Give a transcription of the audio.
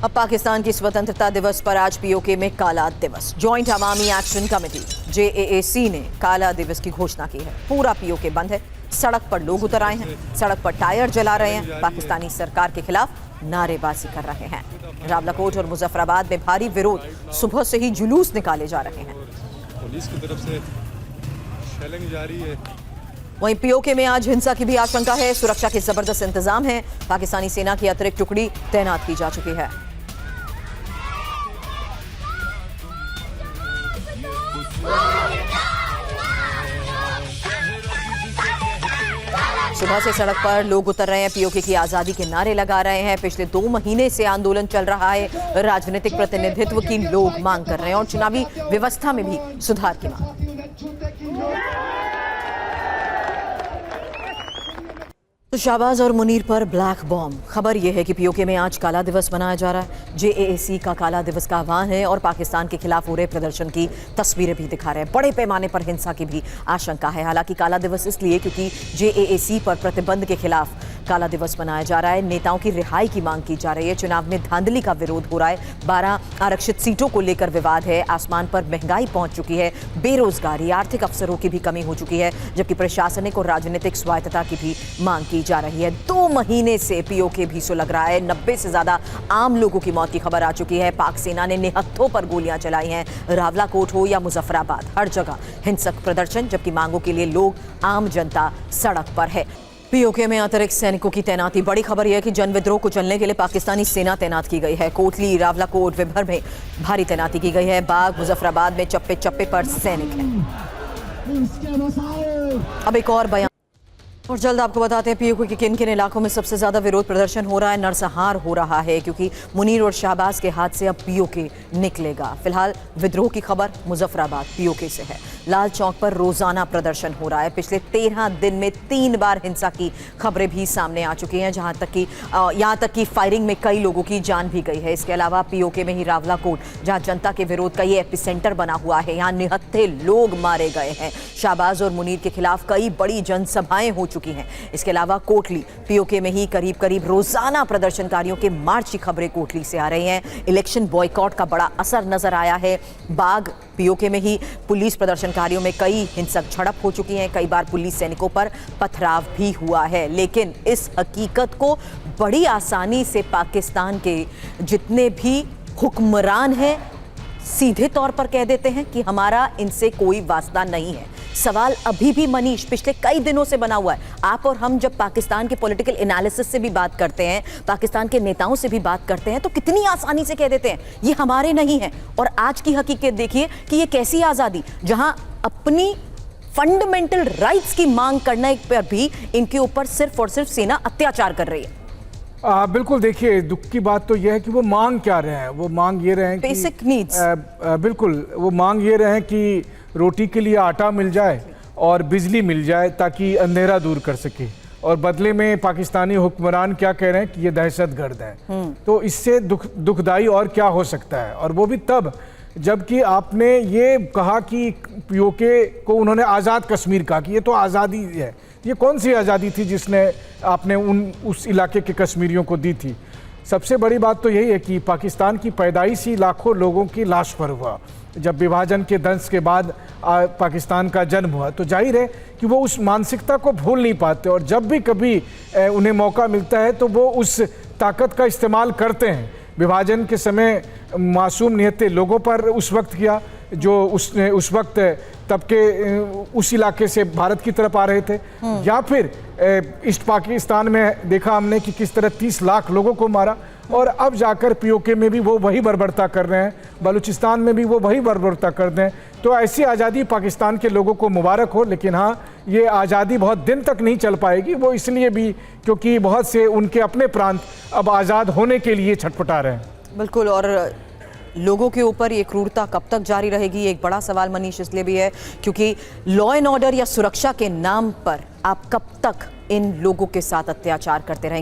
अब पाकिस्तान की स्वतंत्रता दिवस पर आज पीओके में काला दिवस। जॉइंट अवामी एक्शन कमेटी जेएएसी ने काला दिवस की घोषणा की है। पूरा पीओके बंद है। सड़क पर लोग उतर आए हैं, सड़क पर टायर जला रहे हैं, पाकिस्तानी सरकार के खिलाफ नारेबाजी कर रहे हैं। रावलाकोट और मुजफ्फराबाद में भारी विरोध, सुबह से ही जुलूस निकाले जा रहे हैं। पुलिस की तरफ से शेलिंग जारी है। वहीं पीओके में आज हिंसा की भी आशंका है। सुरक्षा के जबरदस्त इंतजाम है। पाकिस्तानी सेना की अतिरिक्त टुकड़ी तैनात की जा चुकी है। सुबह से सड़क पर लोग उतर रहे हैं, पीओके की आजादी के नारे लगा रहे हैं। पिछले 2 महीने से आंदोलन चल रहा है। राजनीतिक प्रतिनिधित्व की लोग मांग कर रहे हैं और चुनावी व्यवस्था में भी सुधार की मांग। तो शाहबाज और मुनीर पर ब्लैक बॉम्ब। खबर यह है कि पीओके में आज काला दिवस मनाया जा रहा है। जेएएसी का काला दिवस का आह्वान है और पाकिस्तान के खिलाफ हो रहे प्रदर्शन की तस्वीरें भी दिखा रहे हैं। बड़े पैमाने पर हिंसा की भी आशंका है। हालांकि काला दिवस इसलिए क्योंकि जेएएसी पर प्रतिबंध के खिलाफ काला दिवस मनाया जा रहा है। नेताओं की रिहाई की मांग की जा रही है। चुनाव में धांधली का विरोध हो रहा है। 12 आरक्षित सीटों को लेकर विवाद है। आसमान पर महंगाई पहुंच चुकी है। बेरोजगारी, आर्थिक अवसरों की भी कमी हो चुकी है, जबकि प्रशासनिक और राजनीतिक स्वायत्तता की भी मांग की जा रही है। 2 महीने से पीओके भी सुलग रहा है। 90 से ज्यादा आम लोगों की मौत की खबर आ चुकी है। पाक सेना ने निहत्थों पर गोलियां चलाई हैं। रावलाकोट हो या मुजफ्फराबाद, हर जगह हिंसक प्रदर्शन, जबकि मांगों के लिए लोग, आम जनता सड़क पर है। पीओके में अतिरिक्त सैनिकों की तैनाती। बड़ी खबर यह है कि जन विद्रोह को चलने के लिए पाकिस्तानी सेना तैनात की गई है। कोटली, रावलाकोट, विभर में भारी तैनाती की गई है। बाग, मुजफ्फराबाद में चप्पे चप्पे पर सैनिक हैं। अब एक और बयान और जल्द आपको बताते हैं पीओके के किन किन इलाकों में सबसे ज्यादा विरोध प्रदर्शन हो रहा है। नरसंहार हो रहा है क्योंकि मुनीर और शाहबाज के हाथ से अब पीओके निकलेगा। फिलहाल विद्रोह की खबर मुजफ्फराबाद पीओके से है। लाल चौक पर रोजाना प्रदर्शन हो रहा है। पिछले 13 दिन में 3 बार हिंसा की खबरें भी सामने आ चुकी हैं, यहाँ तक कि फायरिंग में कई लोगों की जान भी गई है। इसके अलावा पीओके में ही रावलाकोट, जहां जनता के विरोध का ये एपिसेंटर बना हुआ है, यहाँ निहत्थे लोग मारे गए हैं। शाहबाज और मुनीर के खिलाफ कई बड़ी जनसभाएं हो चुकी हैं। इसके अलावा कोटली, पीओके में ही करीब करीब रोजाना प्रदर्शनकारियों के मार्च की खबरें कोटली से आ रही हैं। इलेक्शन बॉयकॉट का बड़ा असर नजर आया है। बाग, पीओके में ही पुलिस प्रदर्शनकारियों में कई हिंसक झड़प हो चुकी हैं। कई बार पुलिस सैनिकों पर पथराव भी हुआ है। लेकिन इस हकीकत को बड़ी आसानी से पाकिस्तान के जितने भी हुक्मरान हैं सीधे तौर पर कह देते हैं कि हमारा इनसे कोई वास्ता नहीं है। सवाल अभी भी मनीष पिछले कई दिनों से बना हुआ है। आप और हम जब पाकिस्तान के पॉलिटिकल एनालिसिस से भी बात करते हैं, पाकिस्तान के नेताओं से भी बात करते हैं, तो कितनी आसानी से कह देते हैं ये हमारे नहीं है। और आज की हकीकत देखिए कि ये कैसी आज़ादी, जहां अपनी फंडामेंटल राइट्स की मांग करने पर भी इनके ऊपर सिर्फ और सिर्फ सेना अत्याचार कर रही है। बिल्कुल, देखिए दुख की बात तो यह है कि वो मांग क्या रहे हैं। वो मांग ये रहे हैं बेसिक नीड्स। बिल्कुल, वो मांग ये रहे हैं कि रोटी के लिए आटा मिल जाए और बिजली मिल जाए ताकि अंधेरा दूर कर सके। और बदले में पाकिस्तानी हुक्मरान क्या कह रहे हैं कि ये दहशतगर्द है। तो इससे दुखदाई और क्या हो सकता है। और वो भी तब जबकि आपने ये कहा कि पीओके को उन्होंने आज़ाद कश्मीर कहा कि ये तो आज़ादी है। ये कौन सी आज़ादी थी जिसने आपने उस इलाके के कश्मीरियों को दी थी। सबसे बड़ी बात तो यही है कि पाकिस्तान की पैदाइश ही लाखों लोगों की लाश पर हुआ। जब विभाजन के दंश के बाद पाकिस्तान का जन्म हुआ, तो जाहिर है कि वो उस मानसिकता को भूल नहीं पाते। और जब भी कभी उन्हें मौका मिलता है तो वो उस ताकत का इस्तेमाल करते हैं। विभाजन के समय मासूम निहत्थे लोगों पर उस वक्त किया जो उसने उस वक्त तब के उस इलाके से भारत की तरफ आ रहे थे, या फिर ईस्ट पाकिस्तान में देखा हमने कि किस तरह 30 लाख लोगों को मारा। और अब जाकर पीओके में भी वो वही बर्बरता कर रहे हैं, बलूचिस्तान में भी वो वही बर्बरता कर रहे हैं। तो ऐसी आज़ादी पाकिस्तान के लोगों को मुबारक हो। लेकिन हाँ, ये आज़ादी बहुत दिन तक नहीं चल पाएगी। वो इसलिए भी क्योंकि बहुत से उनके अपने प्रांत अब आज़ाद होने के लिए छटपटा रहे हैं। बिल्कुल, और लोगों के ऊपर ये क्रूरता कब तक जारी रहेगी, एक बड़ा सवाल मनीष इसलिए भी है क्योंकि लॉ एंड ऑर्डर या सुरक्षा के नाम पर आप कब तक इन लोगों के साथ अत्याचार करते रहेंगे।